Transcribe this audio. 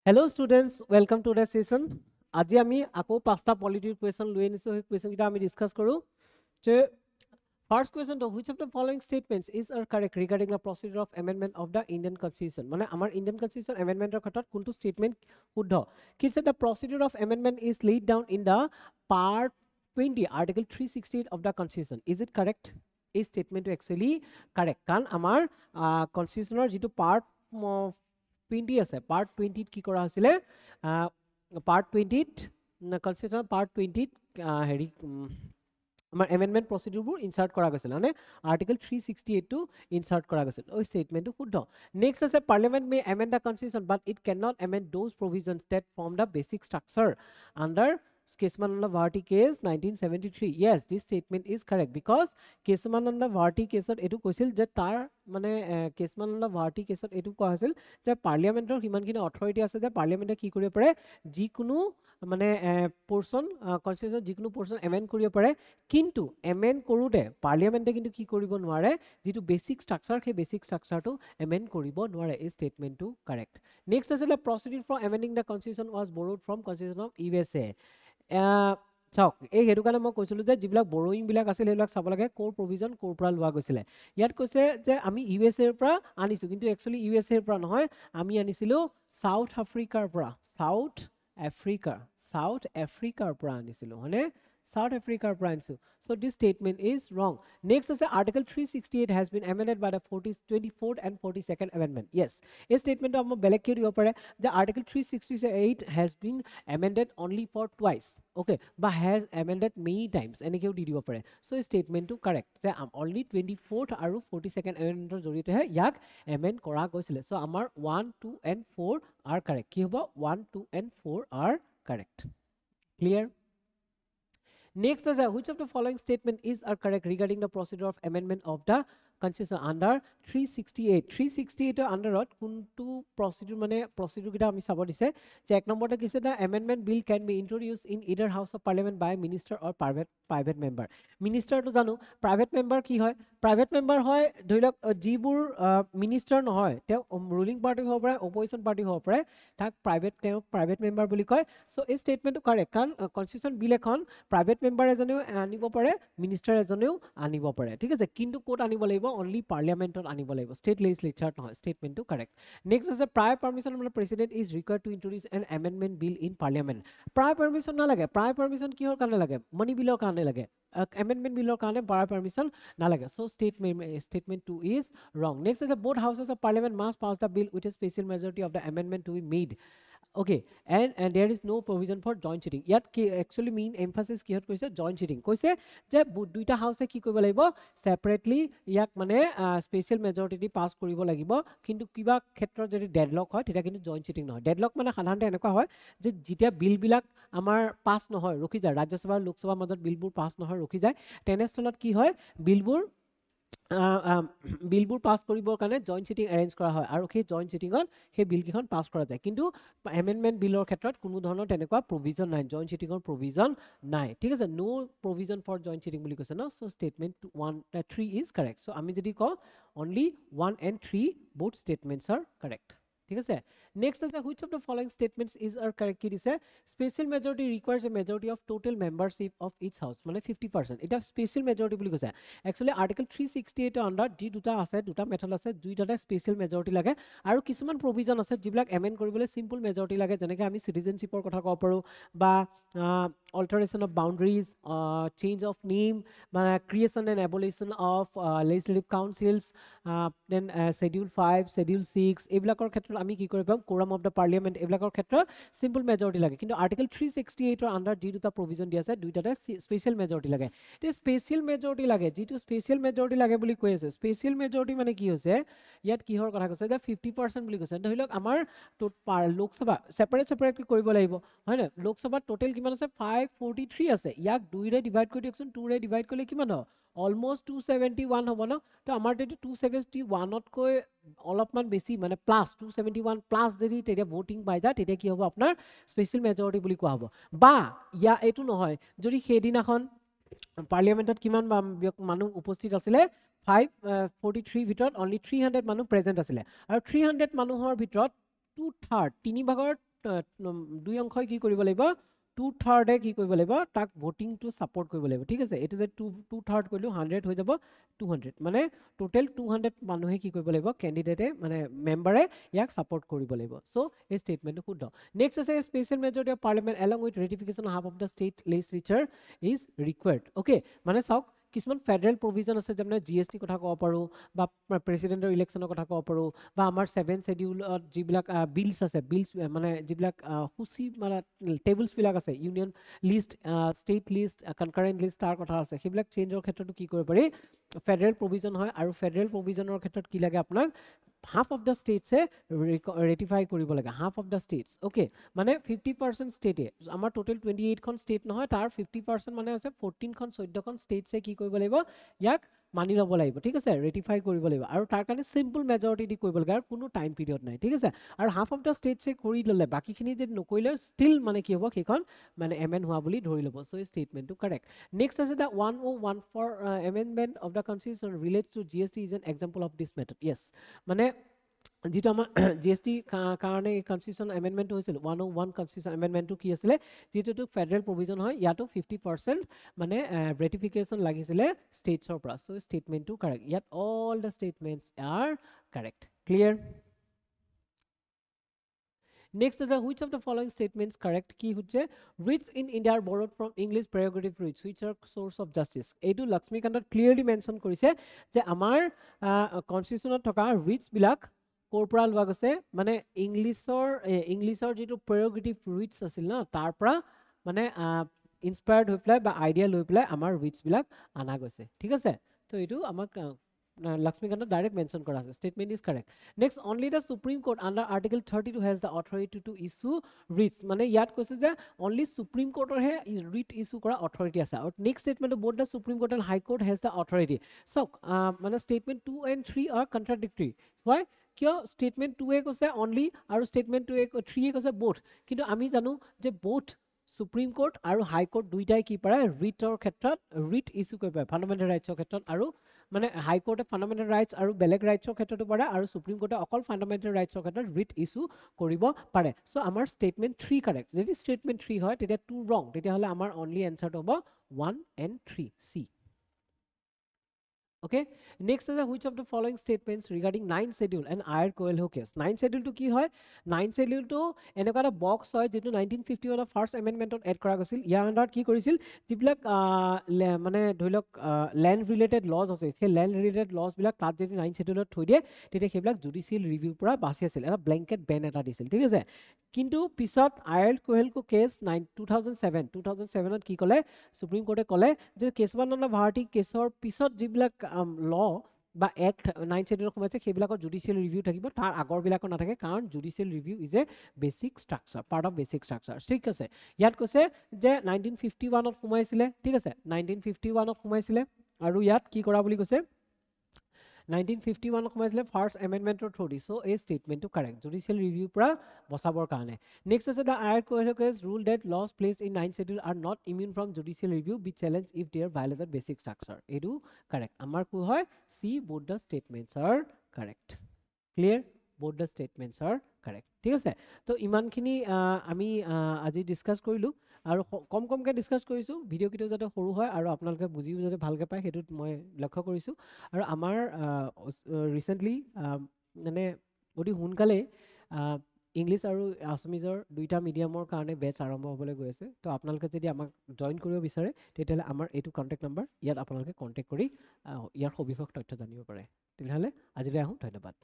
Hello students, welcome to the session. আজি আমি আকৌ পাঁচটা পলিটিৰ question লৈ আনিছো সেই question কিটা আমি ডিসকাস কৰো যে first question to which of the following statements is correct regarding the procedure of amendment of the Indian constitution মানে আমাৰ Indian constitution amendment ৰ ক্ষেত্ৰত কোনটো statement শুদ্ধ কি said the procedure of amendment is laid down in the part 20 article 368 of the constitution is it correct এই statement to actually correct কাৰণ আমাৰ constitutionৰ যেটো part 20 আছে part 20 কি কৰা হৈছিলে part 20 constitution part 20 হেৰি আমাৰ amendment procedure বোৰ insert কৰা গৈছিল মানে article 368 টো insert কৰা গৈছিল ওই statement টো শুদ্ধ next আছে parliament may amend the constitution but it cannot amend those provisions that form the basic structure under Kesamananda Bharati case 1973 yes this statement is correct because Kesamananda Bharati case etu koisil je tar mane Kesamananda Bharati case etu koa hoisil je parliament or himan kini authority ase je parliament ki koribo pare jikunu mane portion constitution jikunu portion amend koribo pare kintu amend korude parliament kintu ki koribo nware jitu basic structure he basic structure to amend koribo nware is statement to correct next is the procedure for amending the constitution was borrowed from constitution of USA চাওক এই হেতু কাৰণে মই কৈছিলো যে যিবিলাক বৰোইং বিলাক আছিল হেবিলাক চাব লাগে কোৰ প্ৰভিজন কোৰ পৰা লোৱা গৈছিল ইয়াত কৈছে যে আমি ইউএসএ ৰ পৰা আনিছো কিন্তু একচুয়ালি ইউএসএ ৰ পৰা নহয় আমি আনিছিলো সাউথ আফ্ৰিকাৰ পৰা সাউথ আফ্ৰিকাৰ পৰা আনিছিলো হনে South Africa branch. So this statement is wrong. Next is Article 368 has been amended by the 24th and 42nd Amendment. Yes, a statement of the Article 368 has been amended only for twice. Okay, but has amended many times. So a statement to correct. Only 24th or 42nd Amendment amend kora goisile. So amar 1, 2 and 4 are correct. 1, 2 and 4 are correct. Clear? Next is which of the following statement is correct regarding the procedure of amendment of the constitution under 368 under kuntu procedure mane procedure kita ami sabo dise je ek number ta kise the amendment bill can be introduced in either house of parliament by minister or private member minister to janu private member ki hoy private member hoy dhoilok jibur minister no hoy te ruling party ho pare opposition party ho pare tak private member boli koy so a statement to correct kan constitution bill ekhon private member ejoneu anibo pare minister ejoneu anibo pare thik ase kintu court anibo laibo only parliament on anibo laibo state legislature no statement to correct next is a prior permission of the president is required to introduce an amendment bill in parliament prior permission na lage prior permission ki hor kane lage money bill or kane lage amendment bill or kane prior permission na lage so statement 2 is wrong next is the both houses of parliament must pass the bill with a special majority of the amendment to be made okay and there is no provision for joint sitting yet actually mean emphasis ki hot koise joint sitting koise je duita house e ki koibo laibo separately yak mane special majority di pass koribo lagibo kintu kiba khetra jodi deadlock hoy theta kintu joint sitting no deadlock mane সাধাৰণতে এনেকুৱা হয় যে যেতিয়া বিল বিলাক আমাৰ pass নহয় ৰখি যায় ৰাজ্য সভা লোক সভা মাজত বিলবোৰ পাস নহয় ৰখি যায় তেনেস্থলত কি হয় বিলবোৰ পাস কৰিবৰ কাৰণে জয়েন্ট সিটিং এৰেঞ্জ কৰা হয় আৰু সেই জয়েন্ট সিটিংত সেই বিল কিখন পাস কৰা যায় কিন্তু এমেন্ডমেন্ট বিলৰ ক্ষেত্ৰত কোনো ধৰণৰ তেনেকুৱা প্ৰভিজন নাই জয়েন্ট সিটিংৰ প্ৰভিজন নাই ঠিক আছে no provision for joint sitting বুলি কৈছে ন so statement 1 3 is correct so আমি যদি কওঁ only 1 and 3 both statements are correct ঠিক আছে next is which of the following statements is correct ki dise special majority requires a majority of total membership of each house mane 50% eta special majority boli koise actually article 368 under di duta ase duta method ase duita special majority lage aru kisuman provision ase jiblak amend koribole simple majority lage jeneke ami citizenship or kotha ko paru ba alteration of boundaries change of name creation and abolition of legislative councils then schedule 5 schedule 6 eblakor khetrot আমি কি কৰিবাম quorum of the parliament এবিলাকৰ ক্ষেত্ৰত simple majority লাগে কিন্তু article 368 ৰ under যি দুটা provision দিয়া আছে দুইটাতে special majority লাগে তে special majority লাগে যিটো special majority লাগে বুলি কৈ আছে special majority মানে কি হৈছে ইয়াত কিহৰ কথা কৈছে যে 50% বুলি কৈছে ধৰিলক আমাৰ লোকসভা separate কৰিব লাগিব হয় না লোকসভা টোটাল কিমান আছে 543 আছে ইয়াক 2 ৰে ডিভাইড কৰি দিয়কচোন 2 ৰে ডিভাইড কৰিলে কিমান হয় almost 271 hobo na to amar te 271 ot koi olopman besi mane plus 271 plus jedi te voting bai ja te ki hobo apnar special majority boli koa hobo ba ya etu nohoy jodi hedinakhon parliamentot kiman manu uposthit asile 543 ভিতৰত only 300 মানুহ present আছিল আৰু 300 মানুহৰ ভিতৰত 2/3 তিনি ভাগৰ দুই অংশই কি কৰিব লাগিব 2/3 কি কৰিব লাগিব তাক ভোটিং টু সাপোৰ্ট কৰিব লাগিব ঠিক আছে এটো যে 2/3 কৰিলো 100 হৈ যাব 200 মানে টোটাল 200 মানুহে কি কৰিব লাগিব ক্যান্ডিডেটে মানে মেম্বাৰে ইয়াক সাপোৰ্ট কৰিব লাগিব সো এই স্টেটমেন্টটো শুদ্ধ নেক্সট আছে special majority of parliament along with ratification half of the state legislature is required okay মানে চাওক কিছুমান ফেডারেল প্রভিজন আছে যেমন জিএসটি কথা কব পাৰো বা প্ৰেসিডেন্টৰ ইলেকশনৰ কথা কব পাৰো বা আমাৰ 7 শিডিউলত যিবিলাক বিলস আছে বিলস মানে যিবিলাক হুসি মানে টেবলস বিলাক আছে union list state list concurrent list তাৰ কথা আছে সেইবিলাক চেঞ্জৰ ক্ষেত্ৰটো কি কৰিব পাৰি ফেডাৰেল প্ৰভিজন হয় আৰু ফেডাৰেল প্ৰভিজনৰ ক্ষেত্ৰত কি লাগে আপোনাক half of the states ratify কৰিব লাগে half of the states okay মানে 50% state আমাৰ total 28 খন state নহয় তাৰ 50% মানে আছে 14 খন 14 খন states কি কৰিব লাগিব ইয়াক মানি লব লাগিব ঠিক আছে ratify কৰিব লাগিব আৰু তাৰ কাৰণে simple majority দি কৰিব লাগে আৰু কোনো টাইম পিৰিয়ড নাই ঠিক আছে আৰু half of the states কৰি ললে বাকিখিনি যে নকৰিলে still মানে কি হ'ব সেইখন মানে এমেন্ড হোৱা বুলি ধৰি লব সো এই স্টেটমেন্টটো কাৰেক্ট নেক্সট আছে দা 1014 amendment of the constitution relates to GST is an example of this method yes মানে যেটো আমাৰ জিএসটি কাৰণে কনস্টিটিউশন এমেন্ডমেন্ট হৈছিল 101 কনস্টিটিউশন এমেন্ডমেন্টটো কি আছিল যেটো ফেডাৰেল প্ৰভিজন হয় ইয়াটো 50% মানে ৰেটিফিকেশন লাগিছিলে ষ্টেটছৰ পৰা সো স্টেটমেন্টটো কাৰেক্ট ইয়াত all the statements R correct clear Next is which of the following statements correct ki hoche writs in India are borrowed from English prerogative writs which are source of justice edu Lakshmi Kandar clearly mention korise je amar constitution thoka writs bilak korpora lwa gose mane Englishor jitu prerogative writs asil na tar pra mane inspired hoi play ba idea loi play amar writs bilak ana gose thik ase to edu amar Lakshmi Kandar direct mention kora ase statement is correct next only the Supreme Court under article 32 has the authority to issue writs mane yat koise je only Supreme Court or he writ issue kora authority ase or next statement both the Supreme Court and High Court has the authority so mane statement 2 and 3 are contradictory why কিয় statement 2 e koise only aru statement 2 e 3 e koise both kintu ami janu je both Supreme Court aru High Court duitai ki pare writor khetrot writ issue koi pare fundamental rights or khetrot aru মানে হাই কোর্টে fundamental rights আৰু বেলেগ ৰাইটসৰ ক্ষেত্ৰটো পাৰে আৰু supreme কোৰ্টে অকল fundamental ৰাইটসৰ ক্ষেত্ৰত writ issue কৰিব পাৰে সো আমাৰ স্টেটমেন্ট 3 কাৰেক্ট যদি স্টেটমেন্ট 3 হয় তেতিয়া 2 ৰং তেতিয়া হলে আমাৰ অনলি আনসাৰটো হ'ব 1 and 3 C okay next is which of the following statements regarding 9th schedule and Ayer Coelho case 9th schedule to ki hoy 9th schedule to eneka ta box hoy jetu 1951 of first amendment on add kora gosil ya under ki korisil jiblak mane dhoilok land related laws ase he land related laws bilak tat jeti 9th schedule thoi die tete heblak judicial review pura basi asil eta blanket ban eta disil thik ase কিন্তু পিছত Ayer Coelho case 2007 ত কি কলে supreme কোর্টে কলে যে কেশৱানন্দ ভাৰতী কেছৰ পিছত যিবিলাক ল বা এক্ট 9 schedule কমাইছে সেইবিলাকৰ জুডিশিয়াল ৰিভিউ থাকিব তাৰ আগৰ বিলাকৰ নাথাকে কাৰণ judicial review is a basic structure part of basic structure ঠিক আছে ইয়াত কৈছে যে 1951 ত কমাইছিলে ঠিক আছে 1951 ত কমাইছিলে আৰু ইয়াত কি কৰা বুলি কৈছে 1951 কমাইছিলে ফাৰ্স্ট এমেন্ডমেন্টৰ থ্ৰুদি সো এই স্টেটমেন্টটো কাৰেক্ট জুডিশিয়াল ৰিভিউ পৰা বচাবৰ কাৰণে নেক্সট আছে দা Ayer Coelho case rule that laws placed in 9th schedule are not immune from judicial review be challenged if they are violated basic structure edu correct amar ku hoy C both the statements are correct clear both the statements are correct ঠিক আছে তো ইমানখিনি আমি আজি discuss কৰিলো আৰু কম কমকে discuss কৰিছো ভিডিও কিটো যাতে সৰু হয় আৰু আপোনালোকে বুজিও যাতে ভালকে পায় হেতুত মই লক্ষ্য কৰিছো আৰু আমাৰ ৰিসেন্টলি মানে অতি হুনকালে ইংলিশ আৰু আসামিজৰ দুইটা মিডিয়ামৰ কাৰণে বেচ আৰম্ভ হ'বলৈ গৈ আছে তো আপোনালোকে যদি আমাক জয়েন কৰিব বিচাৰে তেতিয়ালে আমাৰ এটো কন্টাক্ট নম্বৰ ইয়াত আপোনালোকে কন্টাক্ট কৰি ইয়াৰ সবিশেষ তথ্য জানিব পাৰে তেতিয়ালে আজিলৈ আহো ধন্যবাদ